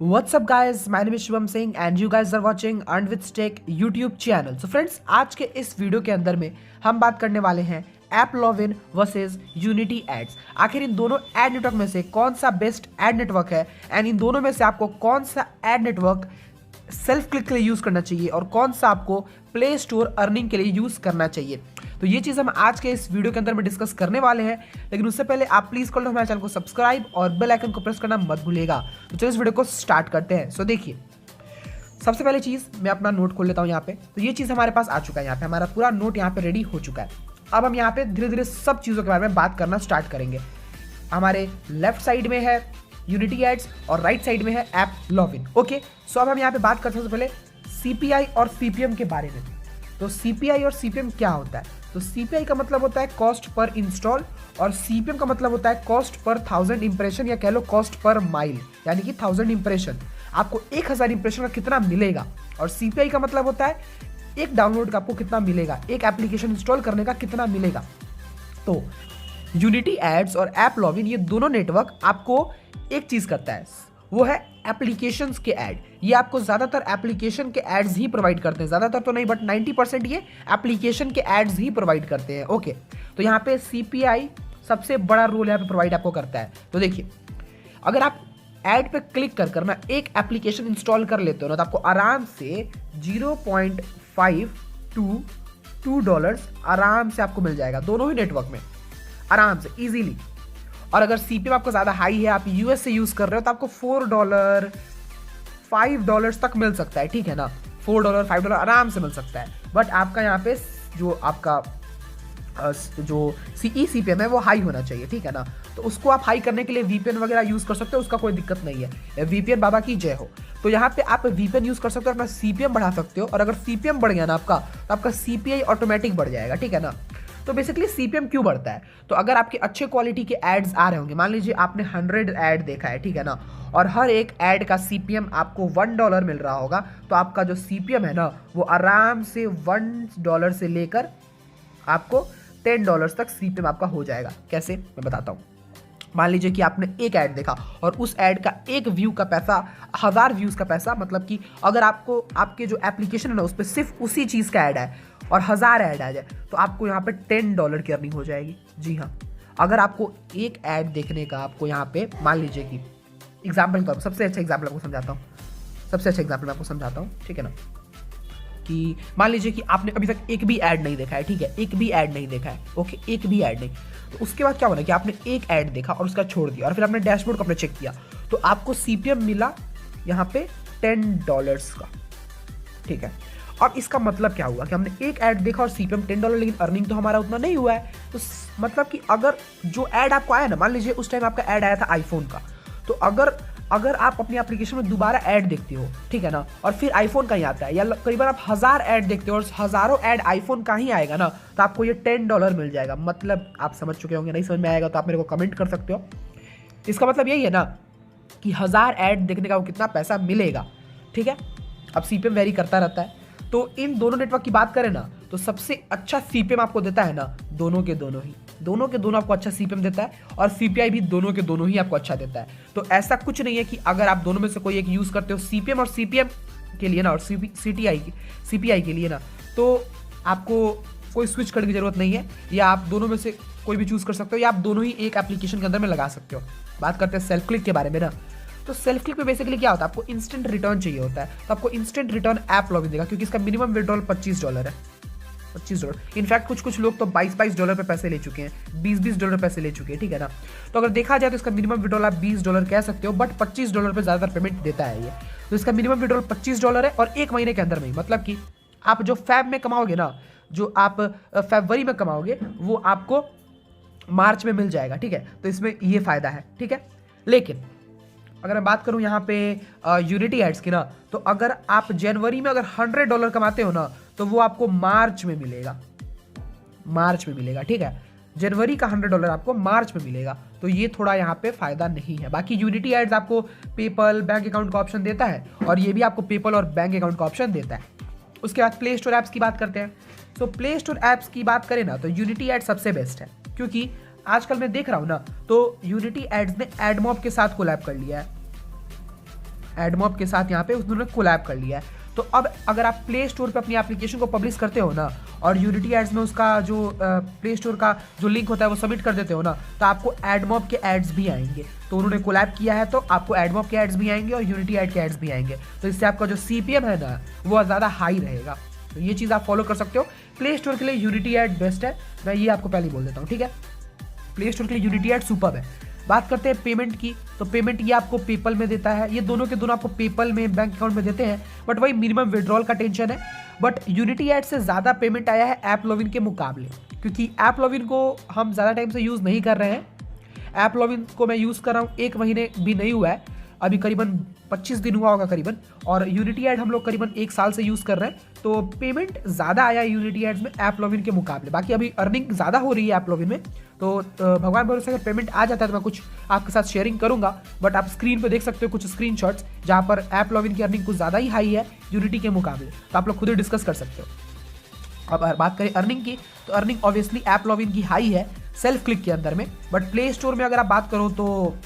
What's up guys, my name is Shivam Singh and you guys are watching Earn with Tech YouTube channel. So friends, आज के इस video के अंदर में हम बात करने वाले हैं AppLovin वर्सेस यूनिटी एड्स। आखिर इन दोनों एड नेटवर्क में से कौन सा बेस्ट एड नेटवर्क है एंड इन दोनों में से आपको कौन सा एड नेटवर्क सेल्फ क्लिक के लिए यूज करना चाहिए और कौन सा आपको प्ले स्टोर अर्निंग के लिए यूज करना चाहिए। तो ये चीज़ हम आज के इस वीडियो के अंदर में डिस्कस करने वाले हैं, लेकिन उससे पहले आप प्लीज कर लो हमारे चैनल को सब्सक्राइब और बेल आइकन को प्रेस करना मत भूलिएगा। तो चलो इस वीडियो को स्टार्ट करते हैं। सो देखिए, सबसे पहले चीज़ मैं अपना नोट खोल लेता हूँ यहाँ पे। तो ये चीज़ हमारे पास आ चुका है, यहाँ पे हमारा पूरा नोट यहाँ पे रेडी हो चुका है। अब हम यहाँ पे धीरे धीरे सब चीज़ों के बारे में बात करना स्टार्ट करेंगे। हमारे लेफ्ट साइड में है यूनिटी एड्स और राइट साइड में है AppLovin। ओके, सो अब हम यहाँ पे बात करते हैं सबसे पहले CPI और CPM के बारे में। तो CPI और CPM क्या होता है? तो CPI का मतलब होता है कॉस्ट पर इंस्टॉल और CPM का मतलब होता है कॉस्ट पर 1000 इंप्रेशन या कह लो कॉस्ट पर माइल, यानी कि 1000 इंप्रेशन आपको 1000 इंप्रेशन का कितना मिलेगा। और CPI का मतलब होता है एक डाउनलोड का आपको कितना मिलेगा, एक एप्लीकेशन इंस्टॉल करने का कितना मिलेगा। तो यूनिटी एड्स और AppLovin ये दोनों नेटवर्क आपको एक चीज करता है, वो है एप्लीकेशंस के ऐड। ये आपको ज्यादातर एप्लीकेशन के एड्स ही प्रोवाइड करते हैं, ज्यादातर तो नहीं बट 90% ये एप्लीकेशन के एड्स ही प्रोवाइड करते हैं। ओके, तो यहाँ पे CPI सबसे बड़ा रोल यहाँ पे प्रोवाइड आपको करता है। तो देखिए, अगर आप ऐड पे क्लिक कर ना एक एप्लीकेशन इंस्टॉल कर लेते हो ना, तो आपको आराम से 0.5 to $2 आराम से आपको मिल जाएगा दोनों ही नेटवर्क में, आराम से इजीली। और अगर CPM आपको ज़्यादा हाई है, आप US से यूज़ कर रहे हो, तो आपको $4 $5 तक मिल सकता है, ठीक है ना। $4 $5 आराम से मिल सकता है। बट आपका यहाँ पे जो आपका जो CPM है वो हाई होना चाहिए, ठीक है ना। तो उसको आप हाई करने के लिए VPN वगैरह यूज़ कर सकते हो, उसका कोई दिक्कत नहीं है। VPN बाबा की जय हो। तो यहाँ पे आप VPN यूज़ कर सकते हो, अपना CPM बढ़ा सकते हो। और अगर CPM बढ़ गया ना आपका, तो आपका CPI ऑटोमेटिक बढ़ जाएगा, ठीक है ना। तो बेसिकली CPM क्यों बढ़ता है? तो अगर आपके अच्छे क्वालिटी के एड्स आ रहे होंगे, मान लीजिए आपने 100 ऐड देखा है, ठीक है ना, और हर एक ऐड का CPM आपको $1 मिल रहा होगा, तो आपका जो CPM है ना वो आराम से $1 से लेकर आपको $10 तक CPM आपका हो जाएगा। कैसे, मैं बताता हूँ। मान लीजिए कि आपने एक ऐड देखा और उस ऐड का एक व्यू का पैसा 1000 व्यूज़ का पैसा, मतलब कि अगर आपको आपके जो एप्लीकेशन है ना उस पर सिर्फ उसी चीज़ का ऐड है और 1000 ऐड आ जाए, तो आपको यहाँ पे $10 की अर्निंग हो जाएगी। जी हाँ, अगर आपको एक ऐड देखने का आपको यहाँ पे, मान लीजिए कि एग्जाम्पल का सबसे अच्छा एग्जाम्पल आपको समझाता हूँ, सबसे अच्छा एग्जाम्पल मैं आपको समझाता हूँ, ठीक है ना। कि मान लीजिए कि आपने अभी तक एक भी ऐड नहीं देखा है, ठीक है, एक भी ऐड नहीं देखा है, ओके, एक भी ऐड नहीं। तो उसके बाद क्या होना कि आपने एक ऐड देखा और उसका छोड़ दिया और फिर आपने डैशबोर्ड को अपने चेक किया, तो आपको CPM मिला यहाँ पे $10 का, ठीक है। अब इसका मतलब क्या हुआ कि हमने एक ऐड देखा और CPM $10, लेकिन अर्निंग तो हमारा उतना नहीं हुआ है। तो मतलब कि अगर जो ऐड आपको आया ना, मान लीजिए उस टाइम आपका ऐड आया था आईफोन का, तो अगर आप अपनी एप्लीकेशन में दोबारा ऐड देखते हो, ठीक है ना, और फिर आईफोन का ही आता है, या करीबन आप 1000 ऐड देखते हो और हज़ारों ऐड आईफोन का ही आएगा ना, तो आपको ये $10 मिल जाएगा। मतलब आप समझ चुके होंगे, नहीं समझ में आएगा तो आप मेरे को कमेंट कर सकते हो। इसका मतलब यही है ना कि 1000 ऐड देखने का वो कितना पैसा मिलेगा, ठीक है। अब CPM वेरी करता रहता है। तो इन दोनों नेटवर्क की बात करें ना, तो सबसे अच्छा CPM आपको देता है ना दोनों के दोनों आपको अच्छा CPM देता है, और CPI भी दोनों के दोनों ही आपको अच्छा देता है। तो ऐसा कुछ नहीं है कि अगर आप दोनों में से कोई एक यूज़ करते हो CPM और CPM के लिए ना, और CPI के लिए ना, तो आपको कोई स्विच करने की जरूरत नहीं है, या आप दोनों में से कोई भी चूज़ कर सकते हो, या आप दोनों ही एक एप्लीकेशन के अंदर में लगा सकते हो। बात करते हैं सेल्फ क्लिक के बारे में ना, तो सेल्फ क्लिक में बेसिकली क्या होता है, आपको इंस्टेंट रिटर्न चाहिए होता है, तो आपको इंस्टेंट रिटर्न AppLovin देगा, क्योंकि इसका मिनिमम विड्रॉल $25 है, $25। इनफैक्ट कुछ लोग तो $22 पे पैसे ले चुके हैं, $20 पैसे ले चुके हैं, ठीक है ना। तो अगर देखा जाए तो इसका मिनिमम विड्रॉल आप $20 कह सकते हो, बट $25 पे ज़्यादातर पेमेंट देता है ये। तो इसका मिनिमम विड्रॉल $25 है, और एक महीने के अंदर में ही, मतलब कि आप जो फेब में कमाओगे ना, जो आप फरवरी में कमाओगे, वो आपको मार्च में मिल जाएगा, ठीक है। तो इसमें ये फ़ायदा है, ठीक है। लेकिन अगर मैं बात करूं यहाँ पे यूनिटी एड्स की ना, तो अगर आप जनवरी में अगर $100 कमाते हो ना, तो वो आपको मार्च में मिलेगा, ठीक है। जनवरी का $100 आपको मार्च में मिलेगा, तो ये थोड़ा यहाँ पे फायदा नहीं है। बाकी यूनिटी एड्स आपको पेपल बैंक अकाउंट का ऑप्शन देता है, और ये भी आपको पेपल और बैंक अकाउंट का ऑप्शन देता है। उसके बाद प्ले स्टोर ऐप्स की बात करते हैं। तो प्ले स्टोर ऐप्स की बात करें ना, तो यूनिटी एड सबसे बेस्ट है, क्योंकि आजकल मैं देख रहा हूँ ना, तो यूनिटी एड्स ने एडमॉब के साथ कोलैब कर लिया है। एडमॉब के साथ यहाँ पे उन्होंने कोलैब कर लिया है। तो अब अगर आप प्ले स्टोर पे अपनी एप्लीकेशन को पब्लिश करते हो ना और यूनिटी एड्स में उसका जो प्ले स्टोर का जो लिंक होता है वो सबमिट कर देते हो ना, तो आपको एडमॉब के एड्स भी आएंगे। तो उन्होंने कोलैब किया है तो आपको एडमॉब के एड्स भी आएंगे और यूनिटी एड के एड्स भी आएंगे। तो इससे आपका जो CPM है ना वो ज़्यादा हाई रहेगा। तो ये चीज़ आप फॉलो कर सकते हो। प्ले स्टोर के लिए यूनिटी एड बेस्ट है, मैं ये आपको पहले ही बोल देता हूँ, ठीक है। प्ले स्टोर के लिए यूनिटी एड सुपर्ब है। बात करते हैं पेमेंट की, तो पेमेंट ये आपको पेपल में देता है। ये दोनों के दोनों आपको पेपल में बैंक अकाउंट में देते हैं, बट वही मिनिमम विड्रॉल का टेंशन है। बट यूनिटी एड से ज़्यादा पेमेंट आया है एपलॉविन के मुकाबले, क्योंकि एपलॉविन को हम ज़्यादा टाइम से यूज़ नहीं कर रहे हैं। एपलॉविन को मैं यूज़ कर रहा हूँ 1 महीने भी नहीं हुआ है, अभी करीबन 25 दिन हुआ होगा करीबन। और यूनिटी एड हम लोग करीबन 1 साल से यूज़ कर रहे हैं। तो पेमेंट ज़्यादा आया है यूनिटी एड्स में एपलॉविन के मुकाबले। बाकी अभी अर्निंग ज़्यादा हो रही है एपलॉविन में, तो भगवान भरोसे अगर पेमेंट आ जाता है तो मैं कुछ आपके साथ शेयरिंग करूंगा। बट आप स्क्रीन पे देख सकते हो कुछ स्क्रीनशॉट्स जहाँ पर एपलॉविन की अर्निंग कुछ ज़्यादा ही हाई है यूनिटी के मुकाबले, तो आप लोग खुद ही डिस्कस कर सकते हो। अब अगर बात करें अर्निंग की, तो अर्निंग ऑब्वियसली एपलॉविन की हाई है सेल्फ क्लिक के अंदर में। बट प्ले स्टोर में अगर आप बात करो तो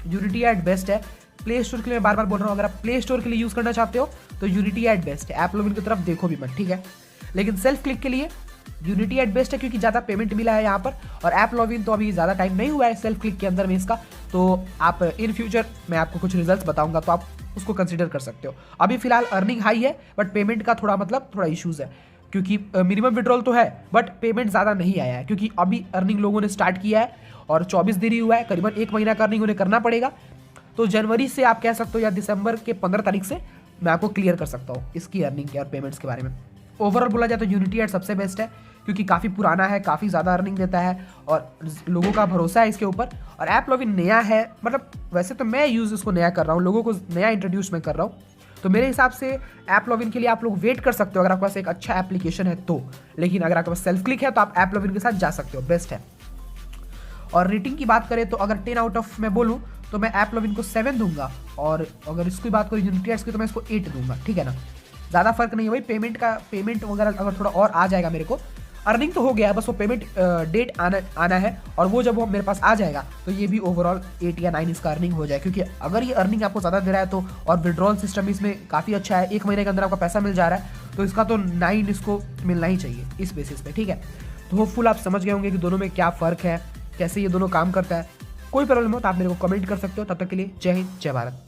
यूनिटी एड बेस्ट है। प्ले स्टोर के लिए मैं बार बार बोल रहा हूँ, अगर आप प्ले स्टोर के लिए यूज़ करना चाहते हो तो यूनिटी एड बेस्ट है। एपलॉविन की तरफ देखो भी मत, ठीक है। लेकिन सेल्फ क्लिक के लिए यूनिटी एड बेस्ट है, क्योंकि ज़्यादा पेमेंट मिला है यहाँ पर। और एपलॉविन तो अभी ज़्यादा टाइम नहीं हुआ है सेल्फ क्लिक के अंदर में इसका, तो आप इन फ्यूचर मैं आपको कुछ रिजल्ट्स बताऊंगा तो आप उसको कंसिडर कर सकते हो। अभी फिलहाल अर्निंग हाई है, बट पेमेंट का थोड़ा इशूज़ है, क्योंकि मिनिमम विड्रॉल तो है बट पेमेंट ज़्यादा नहीं आया है, क्योंकि अभी अर्निंग लोगों ने स्टार्ट किया है और 24 दिन ही हुआ है। करीबन 1 महीना का अर्निंग उन्हें करना पड़ेगा। तो जनवरी से आप कह सकते हो या दिसंबर के 15 तारीख से मैं आपको क्लियर कर सकता हूँ इसकी अर्निंग के और पेमेंट्स के बारे में। ओवरऑल बोला जाए तो यूनिटी एड सबसे बेस्ट है, क्योंकि काफ़ी पुराना है, काफ़ी ज़्यादा अर्निंग देता है और लोगों का भरोसा है इसके ऊपर। और एपलॉविन नया है, मतलब वैसे तो मैं यूज़ इसको नया कर रहा हूँ, लोगों को नया इंट्रोड्यूस मैं कर रहा हूँ। तो मेरे हिसाब से एपलॉविन के लिए आप लोग वेट कर सकते हो अगर आपके पास एक अच्छा एप्लीकेशन है तो। लेकिन अगर आपके पास सेल्फ क्लिक है तो आप एपलॉविन के साथ जा सकते हो, बेस्ट है। और रेटिंग की बात करें तो अगर 10 आउट ऑफ मैं बोलूँ तो मैं एपलॉविन को 7 दूंगा, और अगर इसकी बात करूँ यूनिटी एड्स की तो मैं इसको 8 दूंगा, ठीक है ना। ज़्यादा फर्क नहीं है भाई, पेमेंट वगैरह अगर थोड़ा और आ जाएगा मेरे को, अर्निंग तो हो गया, बस वो पेमेंट डेट आना है, और वो जब वो मेरे पास आ जाएगा तो ये भी ओवरऑल 8 या 9 इसका अर्निंग हो जाए। क्योंकि अगर ये अर्निंग आपको ज़्यादा दे रहा है तो, और विड्रॉल सिस्टम इसमें काफ़ी अच्छा है, 1 महीने के अंदर आपका पैसा मिल जा रहा है, तो इसका तो 9 इसको मिलना ही चाहिए इस बेसिस पे, ठीक है। तो होपफुल आप समझ गए होंगे कि दोनों में क्या फ़र्क है, कैसे ये दोनों काम करता है। कोई प्रॉब्लम हो तो आप मेरे को कमेंट कर सकते हो। तब तक के लिए जय हिंद, जय भारत।